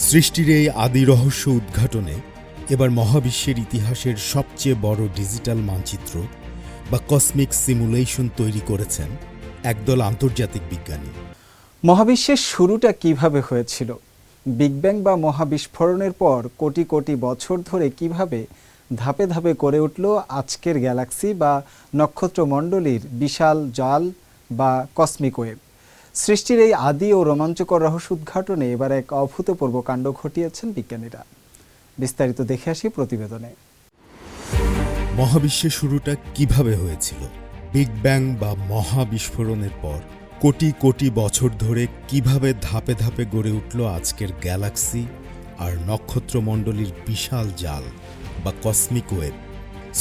সৃষ্টির এই আদি রহস্য উদ্ঘাটনে এবার মহাবিশ্বের ইতিহাসের সবচেয়ে বড় ডিজিটাল মানচিত্র বা কসমিক সিমুলেশন তৈরি করেছেন একদল আন্তর্জাতিক বিজ্ঞানী। মহাবিশ্বের শুরুটা কিভাবে হয়েছিল? বিগ ব্যাং বা মহাবিস্ফোরণের পর কোটি কোটি বছর ধরে কিভাবে ধাপে ধাপে গড়ে উঠল আজকের গ্যালাক্সি বা নক্ষত্রমণ্ডলীর বিশাল জাল বা কসমিক ওয়েব? সৃষ্টির এই আদি ও রোমাঞ্চকর রহস্য উদ্ঘাটনে এবার এক অভূতপূর্ব কাণ্ড ঘটিয়েছেন বিজ্ঞানীরা। বিস্তারিত দেখে আসি প্রতিবেদনে। মহাবিশ্বের শুরুটা কিভাবে হয়েছিল? বিগ ব্যাং বা মহাবিস্ফোরণের পর কোটি কোটি বছর ধরে কিভাবে ধাপে ধাপে গড়ে উঠল আজকের গ্যালাক্সি আর নক্ষত্রমণ্ডলীর বিশাল জাল বা কসমিক ওয়েব?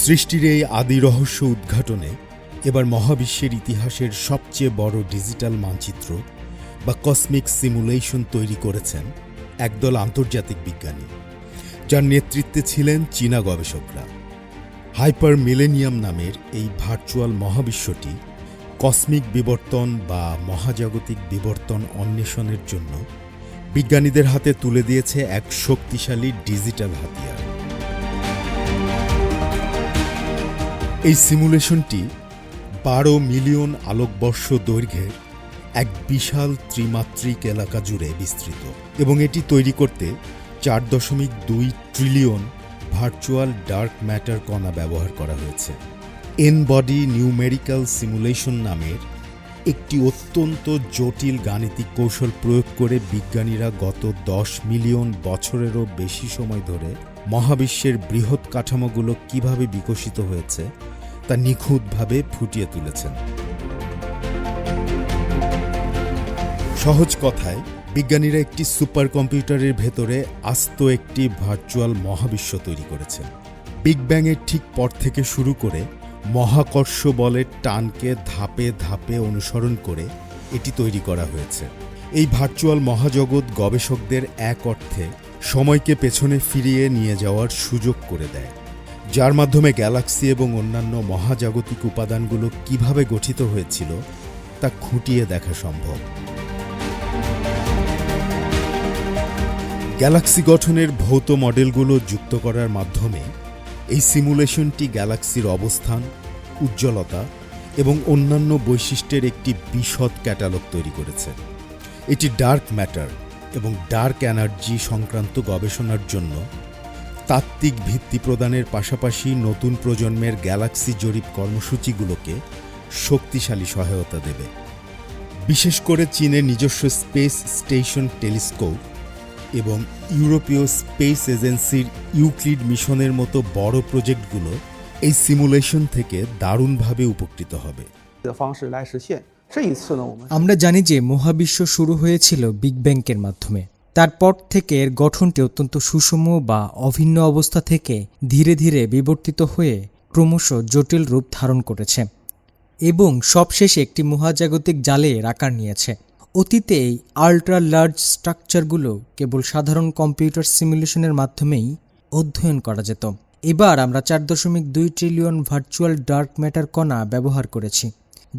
সৃষ্টির এই আদি রহস্য উদ্ঘাটনে এবার মহাবিশ্বের ইতিহাসের সবচেয়ে বড় ডিজিটাল মানচিত্র বা কসমিক সিমুলেশন তৈরি করেছেন একদল আন্তর্জাতিক বিজ্ঞানী, যার নেতৃত্বে ছিলেন চীনা গবেষকরা। হাইপার মিলেনিয়াম নামের এই ভার্চুয়াল মহাবিশ্বটি কসমিক বিবর্তন বা মহাজাগতিক বিবর্তন অন্বেষণের জন্য বিজ্ঞানীদের হাতে তুলে দিয়েছে এক শক্তিশালী ডিজিটাল হাতিয়ার। এই সিমুলেশনটি 12 মিলিয়ন আলোকবর্ষ দৈর্ঘ্যের এক বিশাল ত্রিমাত্রিক এলাকা জুড়ে বিস্তৃত এবং এটি তৈরি করতে 4.2 ট্রিলিয়ন ভার্চুয়াল ডার্ক ম্যাটার কণা ব্যবহার করা হয়েছে। এন-বডি নিউমেরিক্যাল সিমুলেশন নামের একটি অত্যন্ত জটিল গাণিতিক কৌশল প্রয়োগ করে বিজ্ঞানীরা গত 10 মিলিয়ন বছরেরও বেশি সময় ধরে মহাবিশ্বের বৃহৎ কাঠামোগুলো কিভাবে বিকশিত হয়েছে তা নিখুঁতভাবে ফুটিয়ে তুলেছেন। সহজ কথায়, বিজ্ঞানীরা একটি সুপার কম্পিউটারের ভেতরে আস্ত একটি ভার্চুয়াল মহাবিশ্ব তৈরি করেছেন। বিগ ব্যাংয়ের ঠিক পর থেকে শুরু করে মহাকর্ষ বলের টানকে ধাপে ধাপে অনুসরণ করে এটি তৈরি করা হয়েছে। এই ভার্চুয়াল মহাজগৎ গবেষকদের এক অর্থে সময়কে পেছনে ফিরিয়ে নিয়ে যাওয়ার সুযোগ করে দেয়, যার মাধ্যমে গ্যালাক্সি এবং অন্যান্য মহাজাগতিক উপাদানগুলো কিভাবে গঠিত হয়েছিল তা খুঁটিয়ে দেখা সম্ভব। গ্যালাক্সি গঠনের ভৌত মডেলগুলো যুক্ত করার মাধ্যমে এই সিমুলেশনটি গ্যালাক্সির অবস্থান, উজ্জ্বলতা এবং অন্যান্য বৈশিষ্ট্যের একটি বিশদ ক্যাটালগ তৈরি করেছে। এটি ডার্ক ম্যাটার এবং ডার্ক এনার্জি সংক্রান্ত গবেষণার জন্য তাত্ত্বিক ভিত্তি প্রদানের পাশাপাশি নতুন প্রজন্মের গ্যালাক্সি জরিপ কর্মসূচিগুলোকে শক্তিশালী সহায়তা দেবে। বিশেষ করে চীনের নিজস্ব স্পেস স্টেশন টেলিস্কোপ এবং ইউরোপীয় স্পেস এজেন্সির ইউক্লিড মিশনের মতো বড় প্রজেক্টগুলো এই সিমুলেশন থেকে দারুণভাবে উপকৃত হবে। আমরা জানি যে মহাবিশ্ব শুরু হয়েছিল বিগ ব্যাংয়ের মাধ্যমে। তারপর থেকে এর গঠনটি অত্যন্ত সুষম বা অভিন্ন অবস্থা থেকে ধীরে ধীরে বিবর্তিত হয়ে ক্রমশ জটিল রূপ ধারণ করেছে এবং সবশেষে একটি মহাজাগতিক জালের আকার নিয়েছে। অতীতে এই আল্ট্রা লার্জ স্ট্রাকচারগুলো কেবল সাধারণ কম্পিউটার সিমুলেশনের মাধ্যমেই অধ্যয়ন করা যেত। এবার আমরা 4.2 ট্রিলিয়ন ভার্চুয়াল ডার্ক ম্যাটার কণা ব্যবহার করেছি,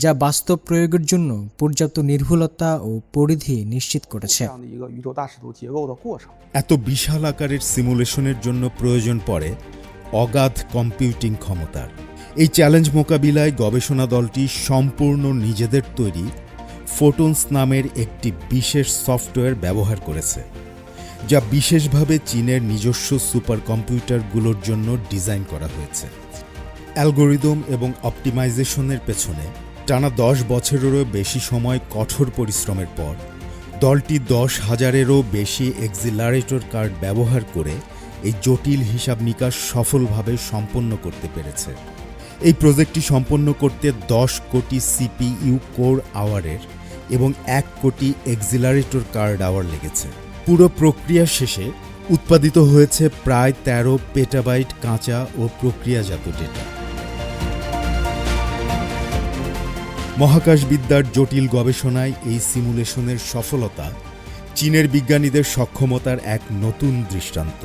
যা বাস্তব প্রয়োগের জন্য পর্যাপ্ত নির্ভুলতা ও পরিধি নিশ্চিত করেছে। এত বিশাল আকারের সিমুলেশনের জন্য প্রয়োজন পড়ে অগাধ কম্পিউটিং ক্ষমতার। এই চ্যালেঞ্জ মোকাবিলায় গবেষণা দলটি সম্পূর্ণ নিজেদের তৈরি ফোটনস নামের একটি বিশেষ সফটওয়্যার ব্যবহার করেছে, যা বিশেষভাবে চীনের নিজস্ব সুপার কম্পিউটারগুলোর জন্য ডিজাইন করা হয়েছে। অ্যালগোরিদম এবং অপটিমাইজেশনের পেছনে টানা 10 বছরেরও বেশি সময় কঠোর পরিশ্রমের পর দলটি 10,000-এরও বেশি এক্সিলারেটর কার্ড ব্যবহার করে এই জটিল হিসাব নিকাশ সফলভাবে সম্পন্ন করতে পেরেছে। এই প্রজেক্টটি সম্পন্ন করতে 10 কোটি সিপিইউ কোর আওয়ারের এবং 1 কোটি এক্সিলারেটর কার্ড আওয়ার লেগেছে। পুরো প্রক্রিয়া শেষে উৎপাদিত হয়েছে প্রায় 13 পেটাবাইট কাঁচা ও প্রক্রিয়াজাত ডেটা। মহাকাশবিদ্যার জটিল গবেষণায় এই সিমুলেশনের সফলতা চীনের বিজ্ঞানীদের সক্ষমতার এক নতুন দৃষ্টান্ত।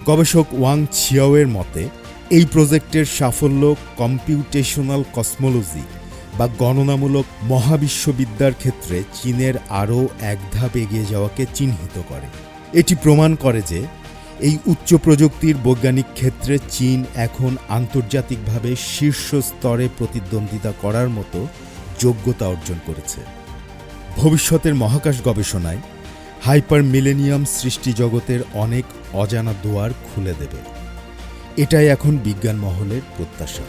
গবেষক ওয়াং ছিয়াওয়ের মতে, এই প্রজেক্টের সাফল্য কম্পিউটেশনাল কসমোলজি বা গণনামূলক মহাবিশ্ববিদ্যার ক্ষেত্রে চীনের আরও এক ধাপ এগিয়ে যাওয়াকে চিহ্নিত করে। এটি প্রমাণ করে যে এই উচ্চ প্রযুক্তির বৈজ্ঞানিক ক্ষেত্রে চীন এখন আন্তর্জাতিকভাবে শীর্ষ স্তরে প্রতিদ্বন্দ্বিতা করার মতো যোগ্যতা অর্জন করেছে। ভবিষ্যতের মহাকাশ গবেষণায় হাইপার মিলেনিয়াম সৃষ্টি জগতের অনেক অজানা দুয়ার খুলে দেবে। এটাই এখন বিজ্ঞান মহলের প্রত্যাশা।